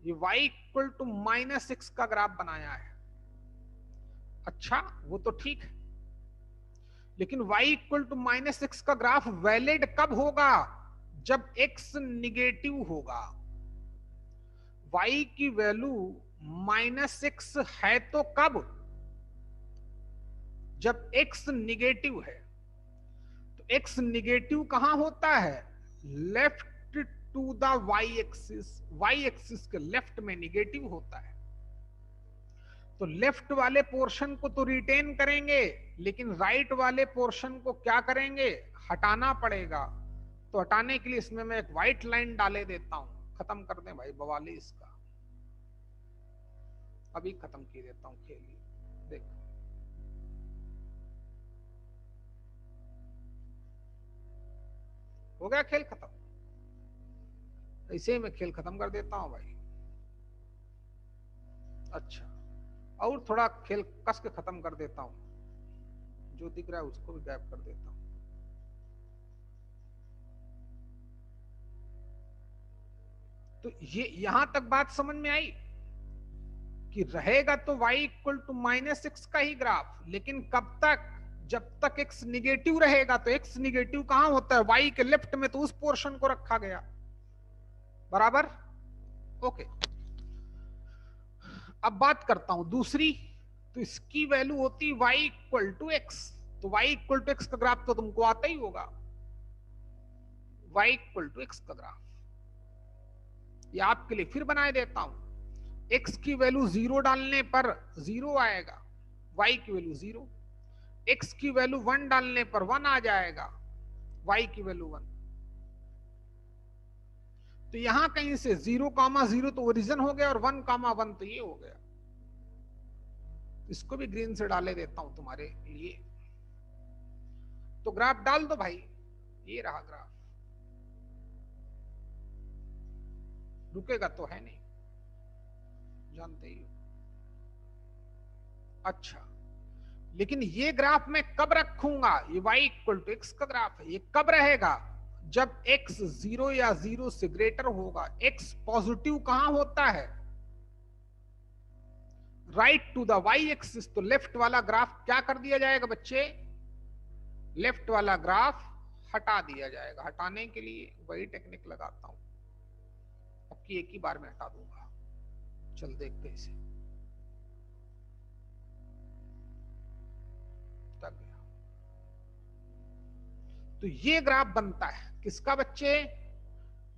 ये y इक्वल टू -6 का ग्राफ बनाया है। अच्छा, वो तो ठीक है, लेकिन y इक्वल टू -6 का ग्राफ वैलिड कब होगा? जब x निगेटिव होगा। y की वैल्यू -6 है तो कब? जब x निगेटिव है। तो x निगेटिव कहां होता है? Left to the y axis के लेफ्ट में निगेटिव होता है। तो लेफ्ट वाले पोर्शन को तो रिटेन करेंगे, लेकिन राइट वाले पोर्शन को क्या करेंगे? हटाना पड़ेगा। तो हटाने के लिए इसमें मैं एक व्हाइट लाइन डाले देता हूं। खत्म कर दें भाई बवाली इसका, अभी खत्म कर देता हूं खेल। देखो, हो गया खेल खत्म। ऐसे ही मैं खेल खत्म कर देता हूं भाई। अच्छा, और थोड़ा खेल कस के खत्म कर देता हूं, जो दिख रहा है उसको भी गायब कर देता हूं। तो ये यहां तक बात समझ में आई कि रहेगा तो y इक्वल टू -6 का ही ग्राफ, लेकिन कब तक? जब तक x निगेटिव रहेगा। तो x निगेटिव कहां होता है? y के लेफ्ट में, तो उस पोर्शन को रखा गया। बराबर, ओके। अब बात करता हूं दूसरी। तो इसकी वैल्यू होती y इक्वल टू x। तो y इक्वल टू x का ग्राफ तो तुमको आता ही होगा, y इक्वल टू x का ग्राफ। ये आपके लिए फिर बनाए देता हूं। x की वैल्यू 0 डालने पर 0 आएगा, y की वैल्यू 0, x की वैल्यू 1 डालने पर 1 आ जाएगा, y की वैल्यू 1। तो यहां कहीं से 0,0 तो ओरिजिन हो गया और 1,1 तो ये हो गया। इसको भी ग्रीन से डाले देता हूं तुम्हारे लिए। तो ग्राफ डाल दो भाई, ये रहा ग्राफ, रुकेगा तो है नहीं, जानते ही हो। अच्छा, लेकिन ये ग्राफ मैं कब रखूंगा? ये y इक्वल टू x का ग्राफ है, ये कब रहेगा? जब x 0 या 0 से ग्रेटर होगा। x पॉजिटिव कहां होता है? Right to the y axis. तो लेफ्ट वाला ग्राफ क्या कर दिया जाएगा बच्चे? लेफ्ट वाला ग्राफ हटा दिया जाएगा। हटाने के लिए वही टेक्निक लगाता हूं, अब की एक ही बार में हटा दूंगा। चल देखते इसे। तो ये ग्राफ बनता है किसका बच्चे?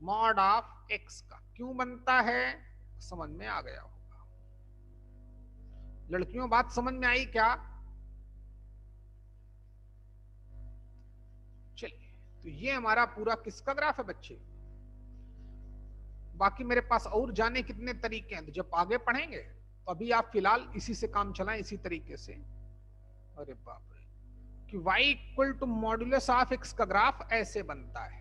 मॉड ऑफ x का। क्यों बनता है समझ में आ गया होगा। लड़कियों बात समझ में आई क्या? चलिए, तो ये हमारा पूरा किसका ग्राफ है बच्चे? बाकी मेरे पास और जाने कितने तरीके हैं, तो जब आगे पढ़ेंगे तो अभी आप फिलहाल इसी से काम चलाएं, इसी तरीके से। अरे बाप रे, कि y equal to modulus of x का ग्राफ ऐसे बनता है।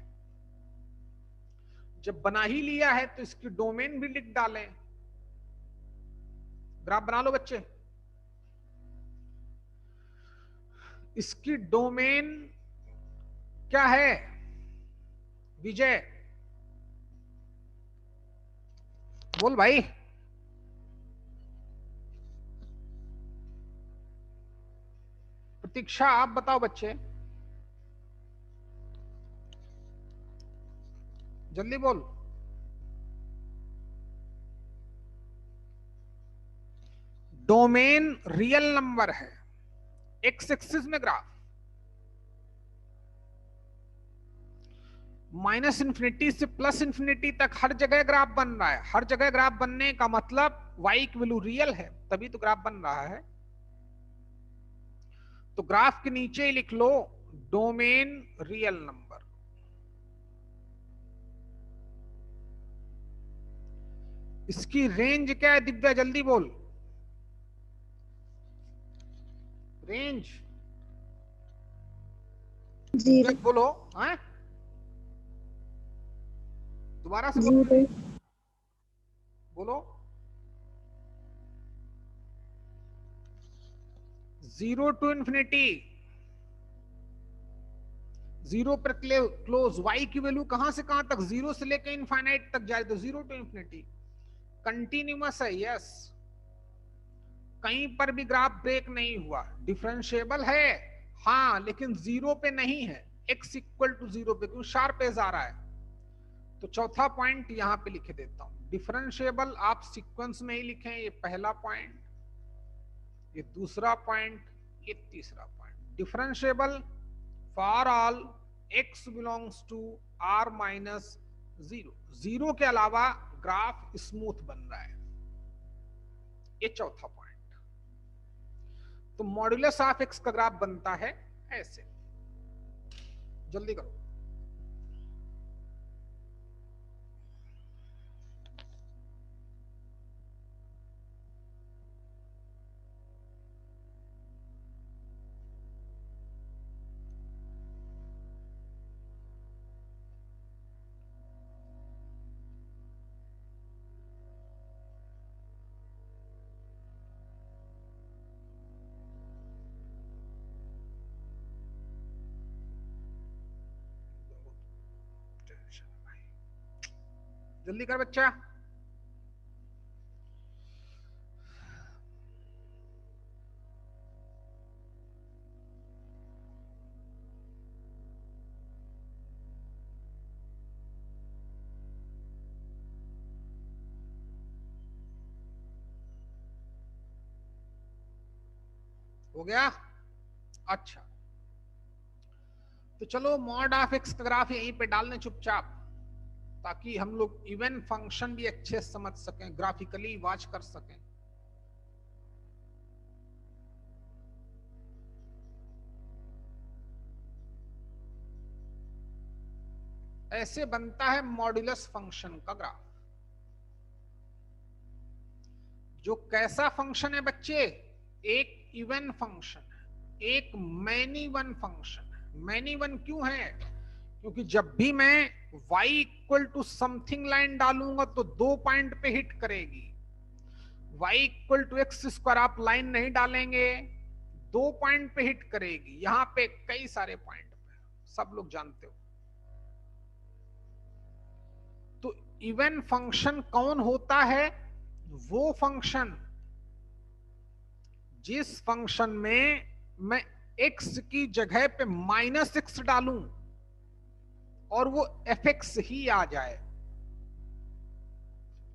जब बना ही लिया है तो इसकी डोमेन भी लिख डालें। ग्राफ बना लो बच्चे। इसकी डोमेन क्या है विजय? बोल भाई। प्रतीक्षा आप बताओ बच्चे, जल्दी बोल। डोमेन रियल नंबर है, एक्स एक्सिस में ग्राफ -∞ से +∞ तक हर जगह ग्राफ बन रहा है। हर जगह ग्राफ बनने का मतलब y की वैल्यू रियल है, तभी तो ग्राफ बन रहा है। तो ग्राफ के नीचे ही लिख लो डोमेन रियल नंबर। इसकी रेंज क्या है दिव्या, जल्दी बोल। रेंज 0 बोलो। हैं? दोबारा से बोलो। बोलो। 0 to ∞, 0 पर क्लोज। y की वैल्यू कहां से कहां तक? 0 से लेकर इनफाइनाइट तक जाए तो 0 to ∞। कंटिन्यूअस है, यस। कहीं पर भी ग्राफ ब्रेक नहीं हुआ। डिफरेंशिएबल है हाँ, लेकिन 0 पे नहीं है। x इक्वल टू 0 पे, क्यों? शार्प एज आ रहा है। तो चौथा पॉइंट यहां पे लिख देता हूं। डिफरेंशिएबल आप सीक्वेंस में ही लिखें। ये पहला पॉइंट, ये दूसरा पॉइंट, ये तीसरा point. Differentiable for all x belongs to r minus 0। 0 के अलावा ग्राफ स्मूथ बन रहा है। ये चौथा पॉइंट। तो मॉड्यूलस ऑफ x का ग्राफ बनता है ऐसे। जल्दी करो। जल्दी कर बच्चा। हो गया? अच्छा, तो चलो मॉड ऑफ x का ग्राफ यहीं पे डालने चुपचाप। ताकि हम लोग इवन फंक्शन भी अच्छे से समझ सकें, ग्राफिकली वॉच कर सकें। ऐसे बनता है मॉड्यूलस फंक्शन का ग्राफ। जो कैसा फंक्शन है बच्चे? एक इवन फंक्शन है, एक मैनी वन फंक्शन है। मैनी वन क्यों है? क्योंकि जब भी मैं y equal to something line डालूंगा तो 2 पॉइंट पे हिट करेगी। y equal to x square आप लाइन नहीं डालेंगे, 2 पॉइंट पे हिट करेगी। यहां पे कई सारे पॉइंट पे, सब लोग जानते हो। तो इवन फंक्शन कौन होता है? वो फंक्शन जिस फंक्शन में मैं x की जगह पे -x डालूं और वो fx ही आ जाए,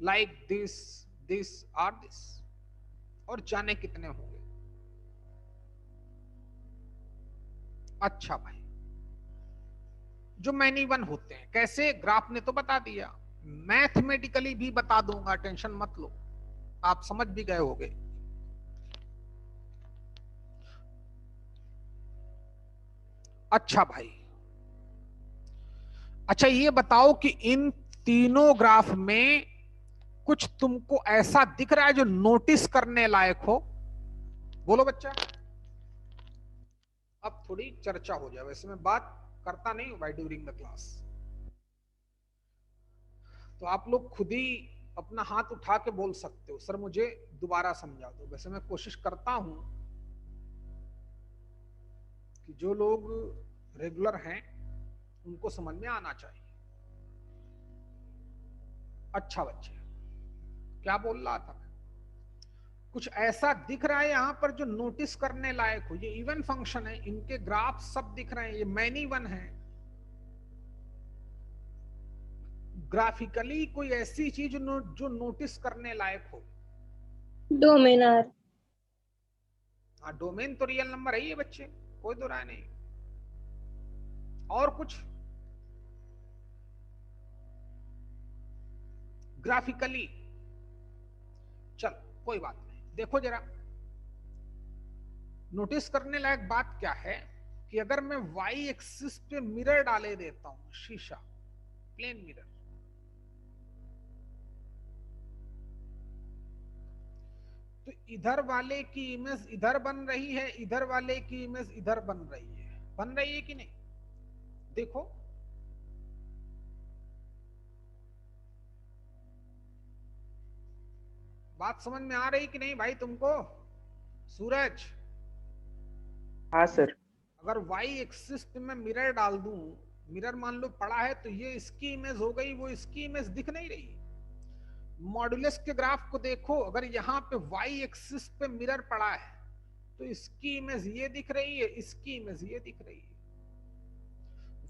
लाइक दिस, दिस और दिस, और जाने कितने होंगे। अच्छा भाई, जो मैनी वन होते हैं कैसे? ग्राफ ने तो बता दिया, मैथमेटिकली भी बता दूंगा, टेंशन मत लो, आप समझ भी गए होंगे। अच्छा भाई, अच्छा ये बताओ कि इन तीनों ग्राफ में कुछ तुमको ऐसा दिख रहा है जो नोटिस करने लायक हो? बोलो बच्चा। अब थोड़ी चर्चा हो जाए, वैसे मैं बात करता नहीं हूं भाई ड्यूरिंग द क्लास, तो आप लोग खुद ही अपना हाथ उठा के बोल सकते हो, सर मुझे दोबारा समझा दो। वैसे मैं कोशिश करता हूं कि जो लोग रेगुलर हैं उनको समझ में आना चाहिए। अच्छा बच्चे, क्या बोल रहा था? कुछ ऐसा दिख रहा है यहां पर जो नोटिस करने लायक हो? ये इवन फंक्शन है, इनके ग्राफ सब दिख रहे हैं, ये मैनी वन है। ग्राफिकली कोई ऐसी चीज जो नोटिस करने लायक हो? Domain are. हाँ, डोमेन तो रियल नंबर है ये बच्चे, कोई दो राय नहीं। और कुछ ग्राफिकली? चल कोई बात नहीं, देखो जरा नोटिस करने लायक बात क्या है कि अगर मैं y एक्सिस पे मिरर डाले देता हूं, शीशा, प्लेन मिरर, तो इधर वाले की इमेज इधर बन रही है, इधर वाले की इमेज इधर बन रही है कि नहीं? देखो बात समझ में आ रही कि नहीं भाई तुमको? सूरज, हाँ सर। अगर y एक्सिस पे मैं मिरर डाल दूं, मिरर मान लो पड़ा है, तो ये इसकी इमेज हो गई, वो इसकी इमेज दिख नहीं रही। मॉड्यूलस के ग्राफ को देखो, अगर यहाँ पे y एक्सिस पे मिरर पड़ा है तो इसकी इमेज ये दिख रही है, इसकी इमेज ये दिख रही है।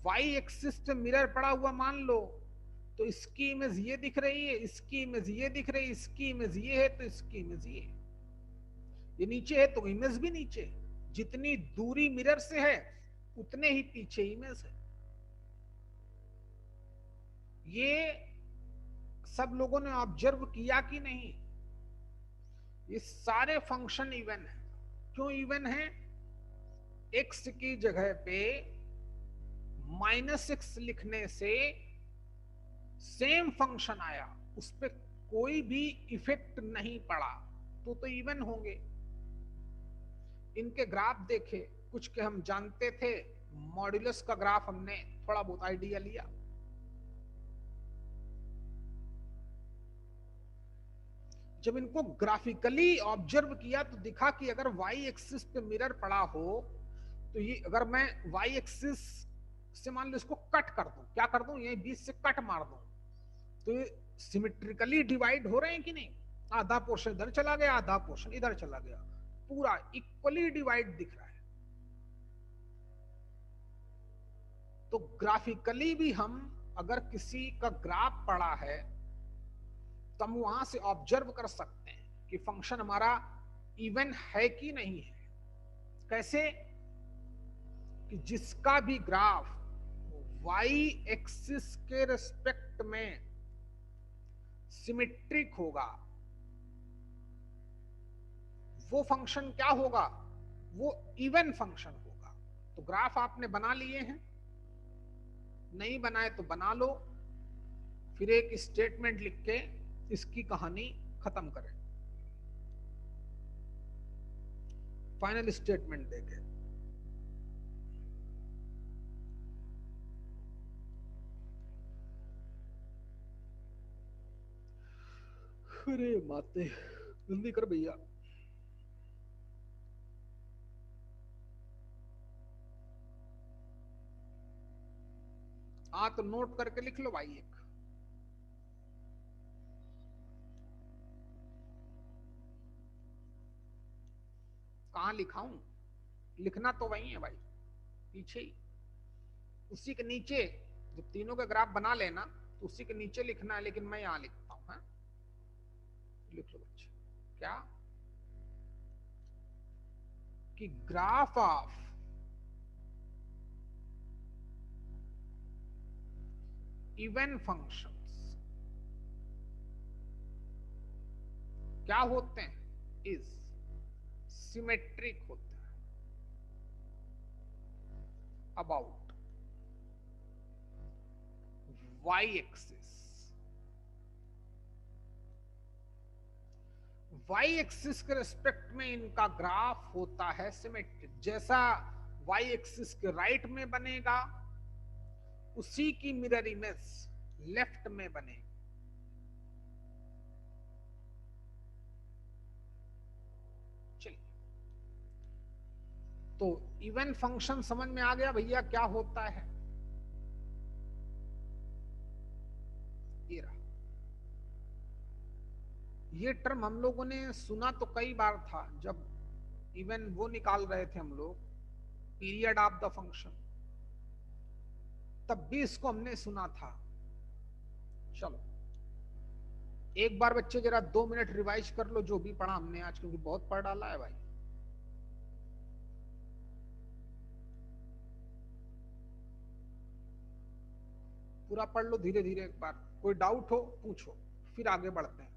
y एक्सिस पे मिरर पड़ा हुआ मान लो, तो इसकी इमेज ये दिख रही है, इसकी इमेज ये दिख रही है, इसकी इमेज ये है, तो इसकी इमेज ये नीचे है तो इमेज भी नीचे। जितनी दूरी मिरर से है उतने ही पीछे इमेज है। ये सब लोगों ने ऑब्जर्व किया कि नहीं? ये सारे फंक्शन इवन है। क्यों इवन है? x की जगह पे -x लिखने से सेम फंक्शन आया, उस पर कोई भी इफेक्ट नहीं पड़ा, तो इवन होंगे। इनके ग्राफ देखे, कुछ के हम जानते थे, मॉड्यूलस का ग्राफ हमने थोड़ा बहुत आइडिया लिया। जब इनको ग्राफिकली ऑब्जर्व किया तो दिखा कि अगर y एक्सिस पे मिरर पड़ा हो तो ये, अगर मैं y एक्सिस से मान लो इसको कट कर दूं, क्या कर दूं, ये बीच से कट मार दूं, तो ये सिमेट्रिकली डिवाइड हो रहे हैं कि नहीं? आधा पोर्शन इधर चला गया, आधा पोर्शन इधर चला गया, पूरा इक्वली डिवाइड दिख रहा है। तो ग्राफिकली भी हम अगर किसी का ग्राफ पड़ा है तो हम वहां से ऑब्जर्व कर सकते हैं कि फंक्शन हमारा इवन है कि नहीं है। कैसे? कि जिसका भी ग्राफ वाई एक्सिस के रिस्पेक्ट में सिमेट्रिक होगा, वो फंक्शन क्या होगा? वो इवन फंक्शन होगा। तो ग्राफ आपने बना लिए हैं, नहीं बनाए तो बना लो, फिर एक स्टेटमेंट लिख के इसकी कहानी खत्म करें, फाइनल स्टेटमेंट देके। अरे माते, जल्दी कर भैया। हाँ तो नोट करके लिख लो भाई। एक कहाँ लिखाऊं? लिखना तो वही है भाई, पीछे ही, उसी के नीचे। जब तीनों का ग्राफ बना लेना तो उसी के नीचे लिखना है, लेकिन मैं यहां लिखता हूं। लिख लो बच्चे। क्या? कि ग्राफ ऑफ इवन फंक्शंस क्या होते हैं? इज सिमेट्रिक होते हैं about y axis. Y axis के रिस्पेक्ट में इनका ग्राफ होता है सिमेट्रिक। जैसा वाई एक्सिस के राइट में बनेगा उसी की मिरर इमेज लेफ्ट में बनेगी। चलिए, तो इवन फंक्शन समझ में आ गया भैया क्या होता है? ये रहा। ये टर्म हम लोगों ने सुना तो कई बार था, जब इवन वो निकाल रहे थे हम लोग, पीरियड ऑफ द फंक्शन, तब भी इसको हमने सुना था। चलो एक बार बच्चे जरा 2 मिनट रिवाइज कर लो जो भी पढ़ा हमने आज, क्योंकि बहुत पढ़ डाला है भाई। पूरा पढ़ लो धीरे धीरे एक बार। कोई डाउट हो पूछो, फिर आगे बढ़ते हैं।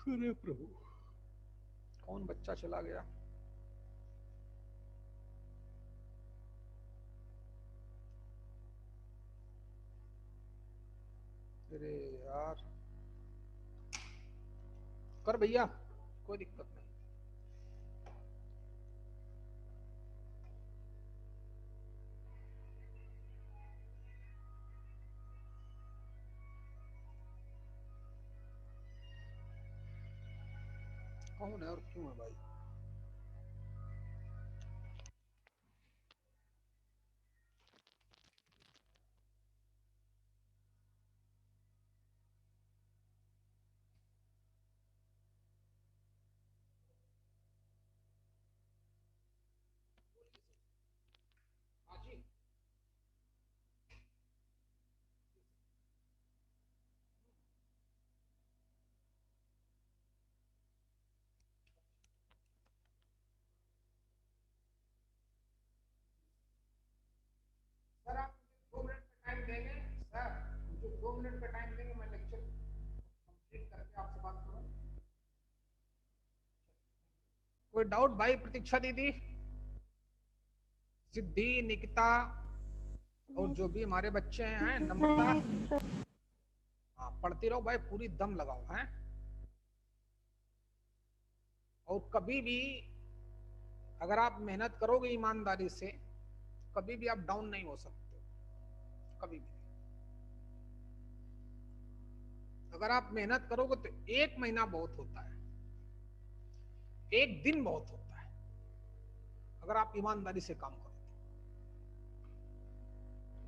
अरे प्रभु, कौन बच्चा चला गया? अरे यार, कर भैया, कोई दिक्कत नहीं। कौन है और क्यों है भाई? आजी सर, आप 2 मिनट का टाइम देंगे? सर मुझे 2 मिनट का टाइम देंगे, मैं लेक्चर कंप्लीट करके आपसे बात करूं। कोई डाउट भाई? प्रतीक्षा दीदी, सिद्धि, निकिता और जो भी हमारे बच्चे हैं, नम्रता, हाँ पढ़ती रहो भाई, पूरी दम लगाओ हैं। और कभी भी अगर आप मेहनत करोगे ईमानदारी से, कभी भी आप डाउन नहीं हो सकते, कभी भी। अगर आप मेहनत करोगे तो 1 महीना बहुत होता है, 1 दिन बहुत होता है, अगर आप ईमानदारी से काम करो।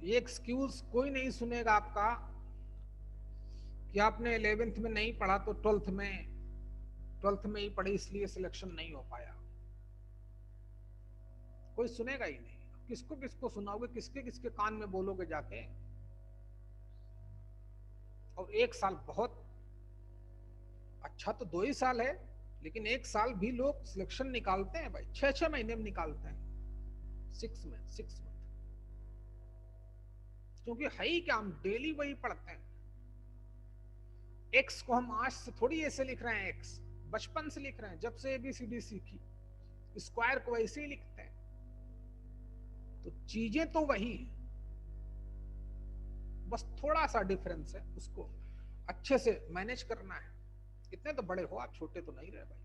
ये एक्सक्यूज कोई नहीं सुनेगा आपका कि आपने 11th में नहीं पढ़ा तो 12th में ही पढ़ी इसलिए सिलेक्शन नहीं हो पाया। कोई सुनेगा ही नहीं। किसको किसको सुनाओगे? किसके किसके कान में बोलोगे जाके? और 1 साल बहुत अच्छा, तो 2 ही साल है, लेकिन 1 साल भी लोग सिलेक्शन निकालते हैं भाई, 6-6 महीने में निकालते हैं, 6 मंथ, क्योंकि है ही क्या, हम डेली वही पढ़ते हैं। एक्स को हम आज से थोड़ी ऐसे लिख रहे हैं, एक्स बचपन से लिख रहे हैं, जब से ABCD सीखी, स्क्वायर को वैसे ही लिखते हैं। तो चीजें तो वही है, बस थोड़ा सा डिफरेंस है, उसको अच्छे से मैनेज करना है। इतने तो बड़े हो आप, छोटे तो नहीं रहे भाई।